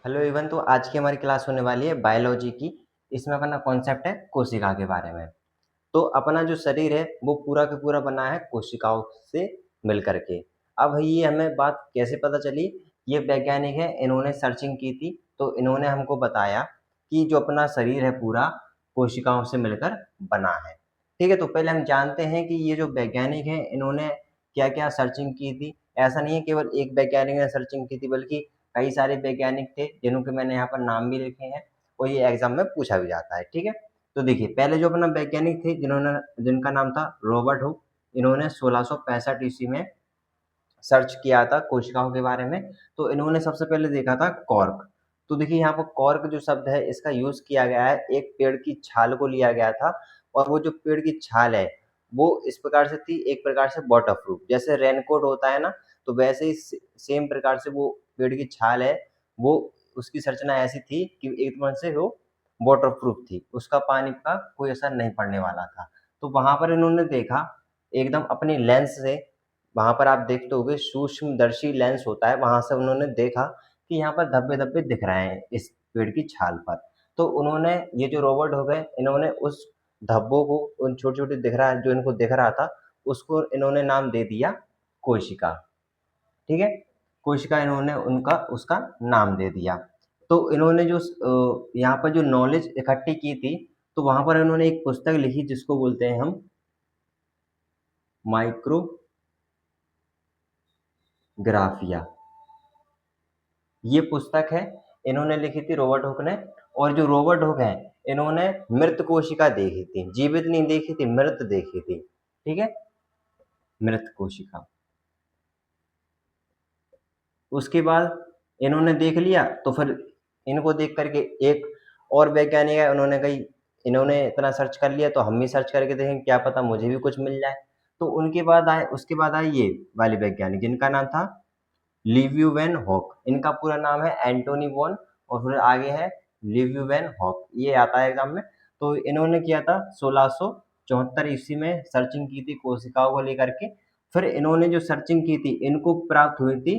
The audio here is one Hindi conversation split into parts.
Hello Avon. तो आज की हमारी क्लास होने वाली है बायोलॉजी की। इसमें अपना कॉन्सेप्ट है कोशिका के बारे में। तो अपना जो शरीर है वो पूरा का पूरा बना है कोशिकाओं से मिल करके। अब ये हमें बात कैसे पता चली? ये वैज्ञानिक है, इन्होंने सर्चिंग की थी तो इन्होंने हमको बताया कि जो अपना शरीर है पूरा कोशिकाओं से मिलकर बना है। ठीक है, तो पहले हम जानते हैं कि ये जो वैज्ञानिक है इन्होंने क्या क्या सर्चिंग की थी। ऐसा नहीं है केवल एक वैज्ञानिक ने सर्चिंग की थी, बल्कि कई सारे वैज्ञानिक थे जिनके मैंने यहाँ पर नाम भी लिखे हैं और ये एग्जाम में पूछा भी जाता है। ठीक है, तो देखिए पहले जो अपना वैज्ञानिक थे जिनका नाम था रॉबर्ट हुक। इन्होंने 1665 ईस्वी में सर्च किया था कोशिकाओं के बारे में। तो इन्होंने सबसे पहले देखा था कॉर्क। तो देखिए यहाँ पर कॉर्क जो शब्द है इसका यूज किया गया है, एक पेड़ की छाल को लिया गया था। और वो जो पेड़ की छाल है वो इस प्रकार से थी, एक प्रकार से वाटर प्रूफ, जैसे रेनकोट होता है ना, तो वैसे ही सेम प्रकार से वो पेड़ की छाल है, वो उसकी संरचना ऐसी थी कि एकदम से वो वाटर प्रूफ थी, उसका पानी का कोई असर नहीं पड़ने वाला था। तो वहां पर इन्होंने देखा एकदम अपनी लेंस से, वहां पर आप देखते होगे सूक्ष्मदर्शी लेंस होता है, वहां से उन्होंने देखा कि यहाँ पर धब्बे धब्बे दिख रहे हैं इस पेड़ की छाल पर। तो उन्होंने, ये जो रोबोट हो गए, इन्होंने उस धब्बों को, उन छोटे छोटे दिख रहा है जो इनको दिख रहा था, उसको इन्होंने नाम दे दिया कोशिका। ठीक है, कोशिका इन्होंने उनका उसका नाम दे दिया। तो इन्होंने जो यहाँ पर जो नॉलेज इकट्ठी की थी, तो वहां पर इन्होंने एक पुस्तक लिखी जिसको बोलते हैं हम माइक्रोग्राफिया। ये पुस्तक है, इन्होंने लिखी थी रॉबर्ट हुक ने। और जो रॉबर्ट हुक है इन्होंने मृत कोशिका देखी थी, जीवित नहीं देखी थी, मृत देखी थी। ठीक है, मृत कोशिका। उसके बाद इन्होंने देख लिया तो फिर इनको देख करके एक और वैज्ञानिक है, उन्होंने कही इन्होंने इतना सर्च कर लिया तो हम भी सर्च करके देखें, क्या पता मुझे भी कुछ मिल जाए। तो उसके बाद आए ये वाले वैज्ञानिक जिनका नाम था लिव्यूवेन हॉक। इनका पूरा नाम है एंटोनी वॉन, और फिर आगे है लिव्यूवेन हॉक, ये आता है एग्जाम में। तो इन्होंने किया था 1674 ईस्वी में सर्चिंग की थी कोशिकाओं को लेकर के। फिर इन्होंने जो सर्चिंग की थी इनको प्राप्त हुई थी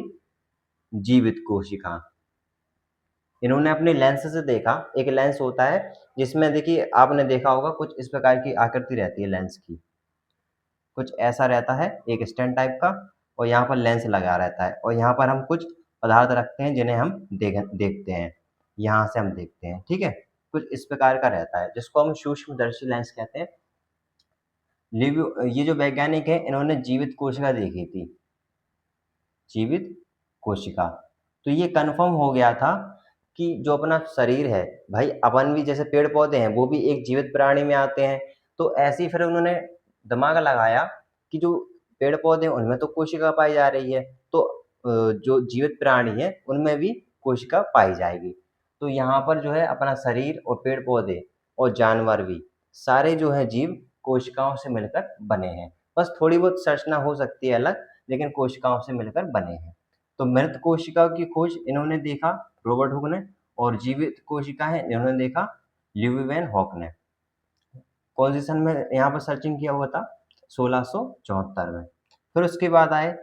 जीवित कोशिका। इन्होंने अपने लेंस से देखा, एक लेंस होता है जिसमें देखिए आपने देखा होगा कुछ इस प्रकार की आकृति रहती है लेंस की, कुछ ऐसा रहता है एक स्टैंड टाइप का, और यहाँ पर लेंस लगा रहता है और यहाँ पर हम कुछ पदार्थ रखते हैं जिन्हें हम देखते हैं, यहाँ से हम देखते हैं। ठीक है, कुछ इस प्रकार का रहता है जिसको हम सूक्ष्मदर्शी लेंस कहते हैं। ये जो वैज्ञानिक है इन्होंने जीवित कोशिका देखी थी, जीवित कोशिका। तो ये कंफर्म हो गया था कि जो अपना शरीर है, भाई अपन भी जैसे पेड़ पौधे हैं वो भी एक जीवित प्राणी में आते हैं। तो ऐसे ही फिर उन्होंने दिमाग लगाया कि जो पेड़ पौधे हैं उनमें तो कोशिका पाई जा रही है, तो जो जीवित प्राणी है उनमें भी कोशिका पाई जाएगी। तो यहाँ पर जो है अपना शरीर और पेड़ पौधे और जानवर भी, सारे जो है जीव कोशिकाओं से मिलकर बने हैं। बस थोड़ी बहुत संरचना हो सकती है अलग, लेकिन कोशिकाओं से मिलकर बने हैं। तो मृत कोशिका की खोज इन्होंने देखा रॉबर्ट हुक ने, और जीवित कोशिका है इन्होंने देखा ल्यूविवेन हॉक ने। कौन सी सन में यहाँ पर सर्चिंग किया हुआ था? 1674 में। फिर उसके बाद आए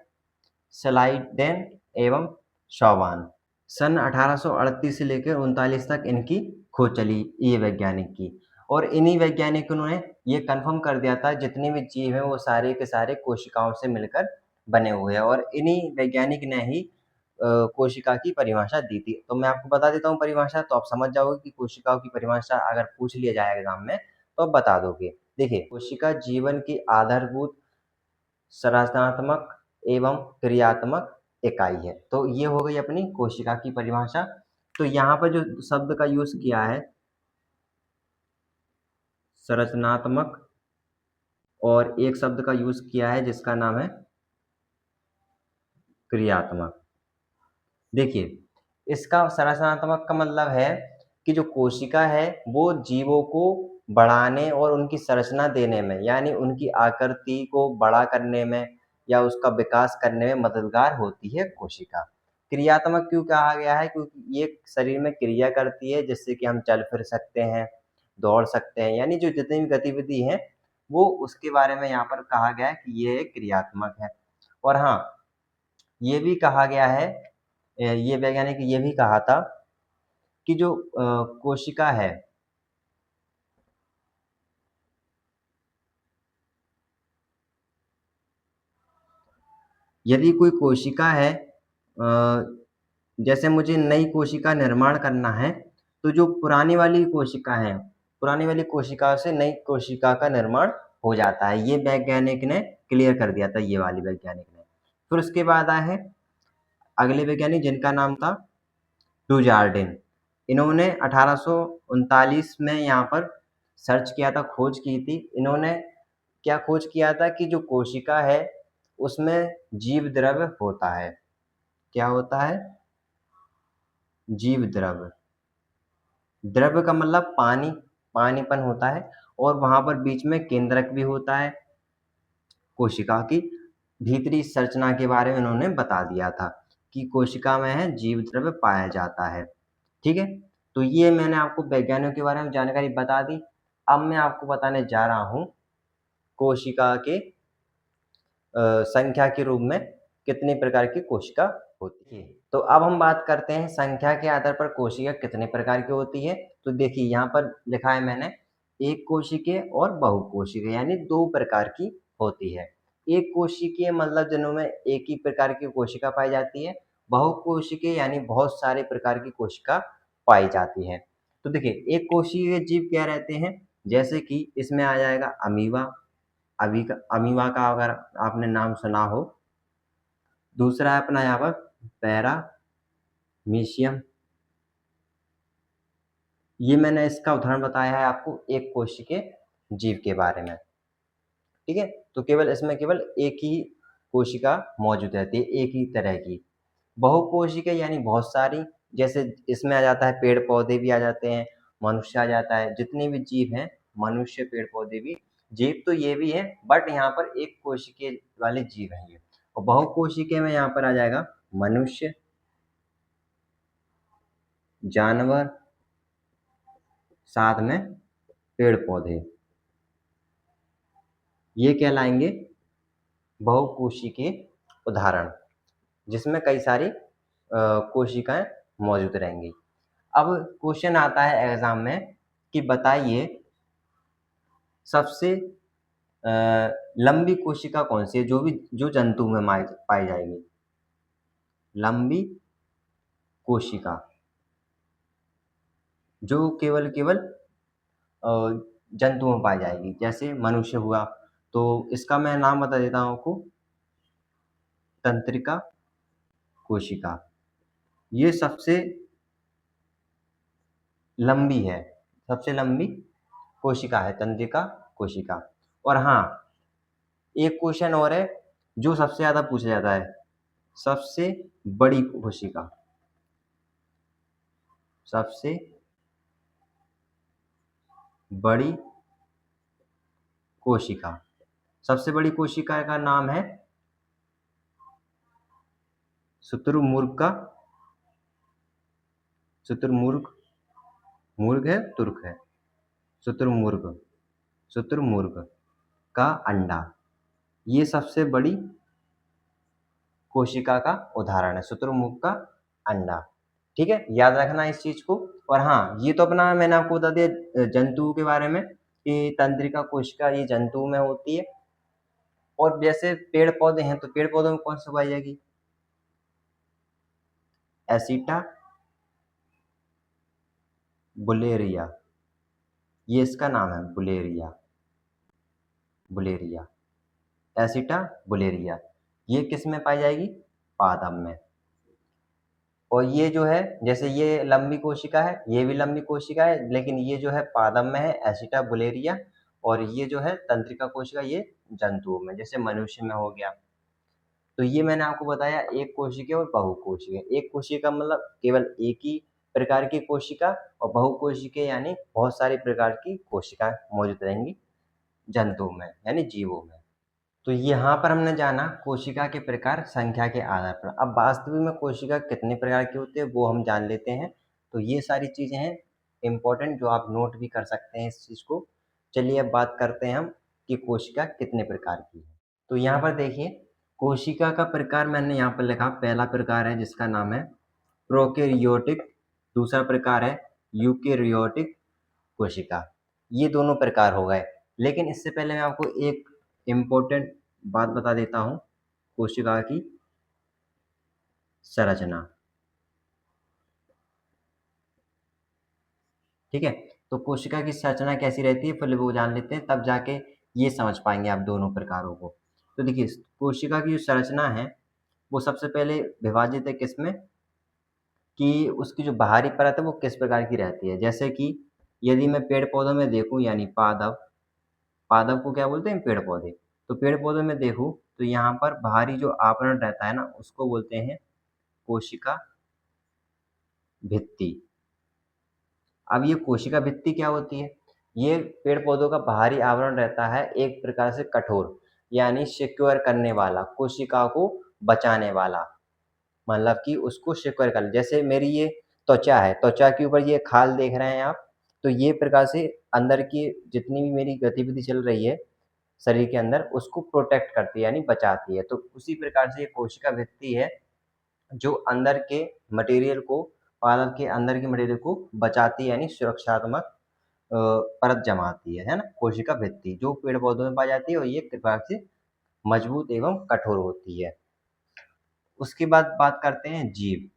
स्लाइडेन एवं शॉवान। सन 1838 से लेकर 39 तक इनकी खोज चली, ये वैज्ञानिक की। और इन्हीं वैज्ञानिकों ने ये कंफर्म कर दिया था जितने भी जीव हैं वो सारे के सारे कोशिकाओं से मिलकर बने हुए हैं, और इन्हीं वैज्ञानिक ने ही कोशिका की परिभाषा दी थी। तो मैं आपको बता देता हूँ परिभाषा, तो आप समझ जाओगे कि कोशिकाओं की परिभाषा अगर पूछ लिया जाए एग्जाम में तो आप बता दोगे। देखिए, कोशिका जीवन की आधारभूत संरचनात्मक एवं क्रियात्मक इकाई है। तो ये हो गई अपनी कोशिका की परिभाषा। तो यहाँ पर जो शब्द का यूज किया है संरचनात्मक, और एक शब्द का यूज किया है जिसका नाम है क्रियात्मक। देखिए, इसका संरचनात्मक का मतलब है कि जो कोशिका है वो जीवों को बढ़ाने और उनकी संरचना देने में, यानी उनकी आकृति को बड़ा करने में या उसका विकास करने में मददगार होती है कोशिका। क्रियात्मक क्यों कहा गया है? क्योंकि ये शरीर में क्रिया करती है जिससे कि हम चल फिर सकते हैं, दौड़ सकते हैं, यानी जो जितनी भी गतिविधि है वो उसके बारे में यहाँ पर कहा गया है कि ये क्रियात्मक है। और हाँ, ये भी कहा गया है, ये वैज्ञानिक ये भी कहा था कि जो कोशिका है, यदि कोई कोशिका है, जैसे मुझे नई कोशिका निर्माण करना है, तो जो पुरानी वाली कोशिका है, पुरानी वाली कोशिका से नई कोशिका का निर्माण हो जाता है। ये वैज्ञानिक ने क्लियर कर दिया था, ये वाली वैज्ञानिक ने। फिर उसके बाद आए हैं अगले वैज्ञानिक जिनका नाम था डुजार्डिन। इन्होंने 1839 में यहाँ पर सर्च किया था, खोज की थी। इन्होंने क्या खोज किया था कि जो कोशिका है उसमें जीव द्रव्य होता है। क्या होता है? जीव द्रव्य। द्रव्य का मतलब पानी, पानीपन होता है, और वहां पर बीच में केंद्रक भी होता है। कोशिका की भीतरी संरचना के बारे में उन्होंने बता दिया था कि कोशिका में है जीव द्रव्य पाया जाता है। ठीक है, तो ये मैंने आपको वैज्ञानिकों के बारे में जानकारी बता दी। अब मैं आपको बताने जा रहा हूँ कोशिका के संख्या के रूप में कितने प्रकार की कोशिका होती है। तो अब हम बात करते हैं संख्या के आधार पर कोशिका कितने प्रकार की होती है। तो देखिए यहाँ पर लिखा है मैंने, एक कोशिकीय और बहुकोशिकीय, यानी दो प्रकार की होती है। एक कोशिकीय मतलब जिनमें एक ही प्रकार की कोशिका पाई जाती है। बहुकोशिकीय यानी बहुत सारे प्रकार की कोशिका पाई जाती है। तो देखिए एक कोशिकीय जीव क्या रहते हैं, जैसे कि इसमें आ जाएगा अमीबा। अमीबा का अगर आपने नाम सुना हो। दूसरा है अपना यहाँ पर पैरामीशियम। ये मैंने इसका उदाहरण बताया है आपको एक कोशिकीय जीव के बारे में। ठीक है, तो केवल इसमें केवल एक ही कोशिका मौजूद रहती है, एक ही तरह की। बहुकोशिकीय यानी बहुत सारी, जैसे इसमें आ जाता है पेड़ पौधे भी आ जाते हैं, मनुष्य आ जाता है, जितने भी जीव हैं, मनुष्य पेड़ पौधे भी, जीव तो ये भी है, बट यहाँ पर एक कोशिकीय वाले जीव हैं ये। और बहुकोशिकीय में यहाँ पर आ जाएगा मनुष्य, जानवर, साथ में पेड़ पौधे, ये कहलाएंगे बहुकोशिकीय उदाहरण, जिसमें कई सारी कोशिकाएं मौजूद रहेंगी। अब क्वेश्चन आता है एग्जाम में कि बताइए सबसे लंबी कोशिका कौन सी है, जो जंतु में पाई जाएगी। लंबी कोशिका जो केवल जंतु में पाई जाएगी, जैसे मनुष्य हुआ, तो इसका मैं नाम बता देता हूँ आपको, तंत्रिका कोशिका। ये सबसे लंबी है, सबसे लंबी कोशिका है तंत्रिका कोशिका। और हाँ, एक क्वेश्चन और है जो सबसे ज्यादा पूछा जाता है, सबसे बड़ी कोशिका। सबसे बड़ी कोशिका, सबसे बड़ी कोशिका का नाम है शुतुरमुर्ग का, शुतुरमुर्ग, मुर्ग है तुर्क है, शुतुरमुर्ग, शुतुरमुर्ग का अंडा, ये सबसे बड़ी कोशिका का उदाहरण है, शुतुरमुर्ग का अंडा। ठीक है, याद रखना इस चीज को। और हाँ, ये तो अपना मैंने आपको बता दिया जंतुओं के बारे में कि तंत्रिका कोशिका ये जंतुओं में होती है। और जैसे पेड़ पौधे हैं, तो पेड़ पौधों में कौन सी पाई जाएगी? एसिटा बुलेरिया, ये इसका नाम है, बुलेरिया, बुलेरिया, एसिटा बुलेरिया। ये किस में पाई जाएगी? पादप में। और ये जो है, जैसे ये लंबी कोशिका है, ये भी लंबी कोशिका है, लेकिन ये जो है पादप में है, एसिटा बुलेरिया। और ये जो है तंत्रिका कोशिका, ये जंतुओं में, जैसे मनुष्य में हो गया। तो ये मैंने आपको बताया एक कोशिका और बहुकोशिका। एक कोशिका मतलब केवल एक ही प्रकार की कोशिका, और बहुकोशिका यानी बहुत सारी प्रकार की कोशिकाएं मौजूद रहेंगी जंतुओं में, यानी जीवों में। तो यहाँ पर हमने जाना कोशिका के प्रकार संख्या के आधार पर। अब वास्तविक में कोशिका कितने प्रकार की होती है वो हम जान लेते हैं। तो ये सारी चीजें हैं इम्पोर्टेंट, जो आप नोट भी कर सकते हैं इस चीज को। चलिए अब बात करते हैं हम कि कोशिका कितने प्रकार की है। तो यहाँ पर देखिए कोशिका का प्रकार मैंने यहाँ पर लिखा, पहला प्रकार है जिसका नाम है प्रोकैरियोटिक दूसरा प्रकार है यूकेरियोटिक कोशिका। ये दोनों प्रकार हो गए। लेकिन इससे पहले मैं आपको एक इम्पोर्टेंट बात बता देता हूँ, कोशिका की संरचना। ठीक है, तो कोशिका की संरचना कैसी रहती है पहले वो जान लेते हैं, तब जाके ये समझ पाएंगे आप दोनों प्रकारों को। तो देखिए, कोशिका की जो संरचना है वो सबसे पहले विभाजित है किसमें, कि उसकी जो बाहरी परत है वो किस प्रकार की रहती है। जैसे कि यदि मैं पेड़ पौधों में देखूं, यानी पादप, पादप को क्या बोलते हैं, पेड़ पौधे। तो पेड़ पौधों में देखूं तो यहाँ पर बाहरी जो आवरण रहता है ना, उसको बोलते हैं कोशिका भित्ति। अब ये कोशिका भित्ति क्या होती है, ये पेड़ पौधों का बाहरी आवरण रहता है एक प्रकार से कठोर, यानी सिक्योर करने वाला, कोशिका को बचाने वाला, मतलब कि उसको सिक्योर कर। जैसे मेरी ये त्वचा है, त्वचा के ऊपर ये खाल देख रहे हैं आप, तो ये प्रकार से अंदर की जितनी भी मेरी गतिविधि चल रही है शरीर के अंदर, उसको प्रोटेक्ट करती है, यानी बचाती है। तो उसी प्रकार से ये कोशिका भित्ति है जो अंदर के मटेरियल को, पादप के अंदर के मटेरियल को बचाती है, यानी सुरक्षात्मक परत जमाती है ना। कोशिका भित्ति जो पेड़ पौधों में पाई जाती है और ये प्रकार से मजबूत एवं कठोर होती है। उसके बाद बात करते हैं जीव।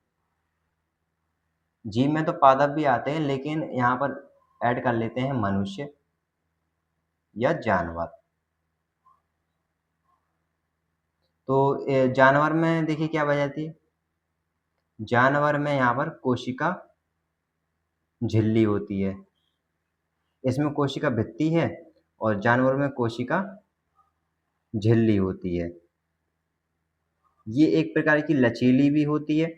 जीव में तो पादप भी आते हैं, लेकिन यहाँ पर ऐड कर लेते हैं मनुष्य या जानवर। तो जानवर में देखिए क्या पाई जाती है, जानवर में यहाँ पर कोशिका झिल्ली होती है, इसमें कोशिका भित्ति है, और जानवर में कोशिका झिल्ली होती है। ये एक प्रकार की लचीली भी होती है,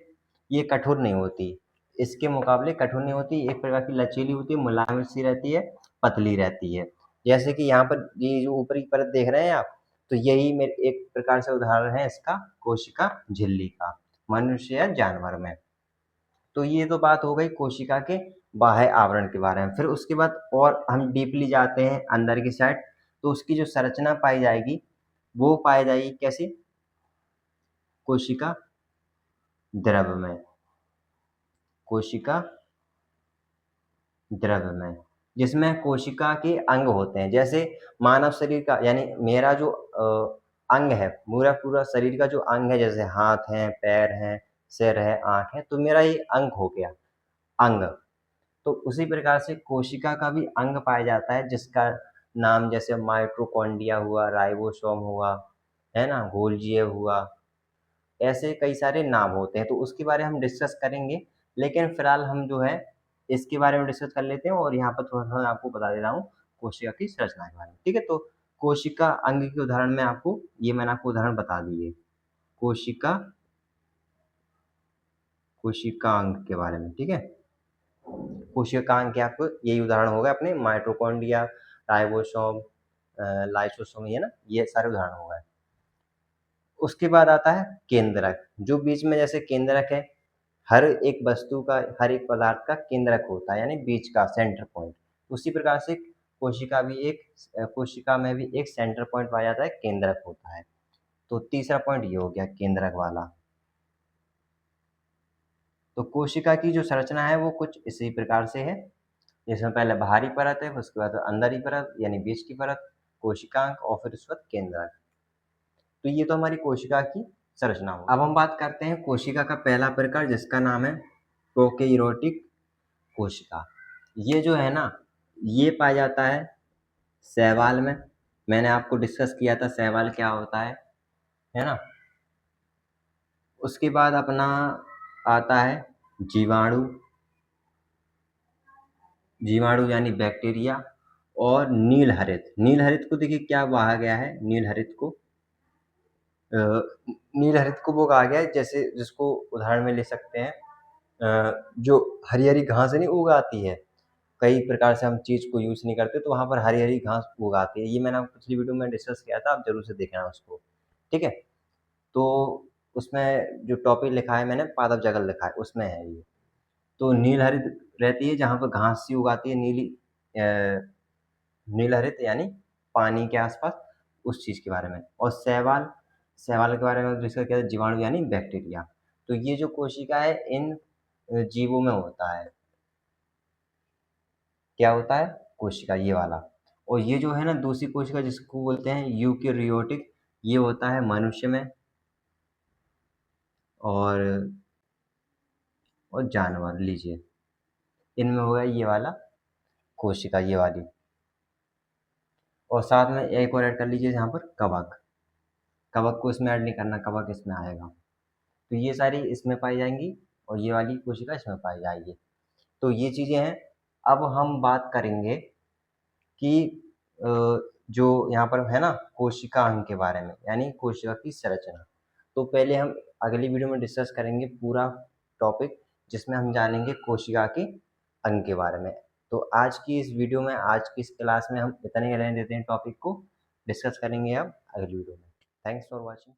ये कठोर नहीं होती, इसके मुकाबले कठोर नहीं होती, एक प्रकार की लचीली होती है, मुलायम सी रहती है, पतली रहती है। जैसे कि यहाँ पर ये जो ऊपरी परत देख रहे हैं आप, तो यही मेरे एक प्रकार से उदाहरण है इसका, कोशिका झिल्ली का, मनुष्य या जानवर में। तो ये तो बात हो गई कोशिका के बाह्य आवरण के बारे में। फिर उसके बाद और हम डीपली जाते हैं अंदर की साइड, तो उसकी जो संरचना पाई जाएगी वो पाई जाएगी कैसे, कोशिका द्रव में, कोशिका द्रव में, जिसमें कोशिका के अंग होते हैं। जैसे मानव शरीर का, यानी मेरा जो अंग है, पूरा पूरा शरीर का जो अंग है, जैसे हाथ है, पैर है, सिर है, आँख है, तो मेरा ये अंग हो गया, अंग। तो उसी प्रकार से कोशिका का भी अंग पाया जाता है, जिसका नाम जैसे माइटोकॉन्ड्रिया हुआ, राइबोसोम हुआ, है ना, गोल्जी हुआ, ऐसे कई सारे नाम होते हैं। तो उसके बारे में हम डिस्कस करेंगे, लेकिन फिलहाल हम जो है इसके बारे में डिस्कस कर लेते हैं, और यहाँ पर थोड़ा थोड़ा आपको बता दे रहा हूँ कोशिका की संरचना के बारे में। ठीक है, तो कोशिका अंग के उदाहरण में आपको ये मैंने आपको उदाहरण बता दिए, कोशिका, कोशिकांग के बारे में। ठीक है, कोशिकांग के आपको यही उदाहरण होगा अपने, माइटोकॉन्ड्रिया, राइबोसोम, लाइसोसोम, ये ना, ये सारे उदाहरण हो गए। उसके बाद आता है केंद्रक, जो बीच में जैसे केंद्रक है, हर एक वस्तु का, हर एक पदार्थ का केंद्रक होता है, यानी बीच का सेंटर पॉइंट। उसी प्रकार से कोशिका भी एक, कोशिका में भी एक सेंटर पॉइंट पाया जाता है, केंद्रक होता है। तो तीसरा पॉइंट ये हो गया केंद्रक वाला। तो कोशिका की जो संरचना है वो कुछ इसी प्रकार से है, जिसमें पहले बाहरी परत है, उसके बाद अंदर परत यानी बीच की परत, कोशिकांग, और फिर उसके बाद केंद्रक। तो ये तो हमारी कोशिका की संरचना हो। अब हम बात करते हैं कोशिका का पहला प्रकार, जिसका नाम है प्रोकैरियोटिक कोशिका। ये जो है ना, ये पाया जाता है शैवाल में। मैंने आपको डिस्कस किया था शैवाल क्या होता है ना। उसके बाद अपना आता है जीवाणु, जीवाणु यानी बैक्टीरिया, और नीलहरित। नीलहरित को देखिए क्या कहा गया है, नीलहरित को नीलहरित को वो कहा गया है, जैसे जिसको उदाहरण में ले सकते हैं, जो हरी हरी घास नहीं उगाती है, कई प्रकार से हम चीज़ को यूज़ नहीं करते, तो वहाँ पर हरी हरी घास उगाती है। ये मैंने आपको पिछली वीडियो में डिस्कस किया था, आप जरूर से देखना उसको। ठीक है, तो उसमें जो टॉपिक लिखा है मैंने, पादप जगत लिखा है, उसमें है ये। तो नीलहरित रहती है जहाँ पर घास सी उगाती है, नीली नीलहरित यानी पानी के आसपास, उस चीज़ के बारे में। और शैवाल, शैवाल के बारे में डिस्कस किया था, जीवाणु यानी बैक्टीरिया। तो ये जो कोशिका है, इन जीवों में होता है। क्या होता है? कोशिका, ये वाला। और ये जो है ना दूसरी कोशिका जिसको बोलते हैं यूकेरियोटिक, ये होता है मनुष्य में और जानवर लीजिए, इनमें हो गया ये वाला कोशिका, ये वाली। और साथ में एक और ऐड कर लीजिए यहाँ पर कवक। कवक को इसमें ऐड नहीं करना, कवक इसमें आएगा। तो ये सारी इसमें पाई जाएंगी और ये वाली कोशिका इसमें पाई जाएगी। तो ये चीज़ें हैं। अब हम बात करेंगे कि अ, जो यहाँ पर है ना कोशिका अंग के बारे में, यानी कोशिका की संरचना। तो पहले हम अगली वीडियो में डिस्कस करेंगे पूरा टॉपिक, जिसमें हम जानेंगे कोशिका के अंग के बारे में। तो आज की इस वीडियो में, आज की इस क्लास में हम इतने ही रहने देते हैं, टॉपिक को डिस्कस करेंगे अब अगली वीडियो में। Thanks for watching.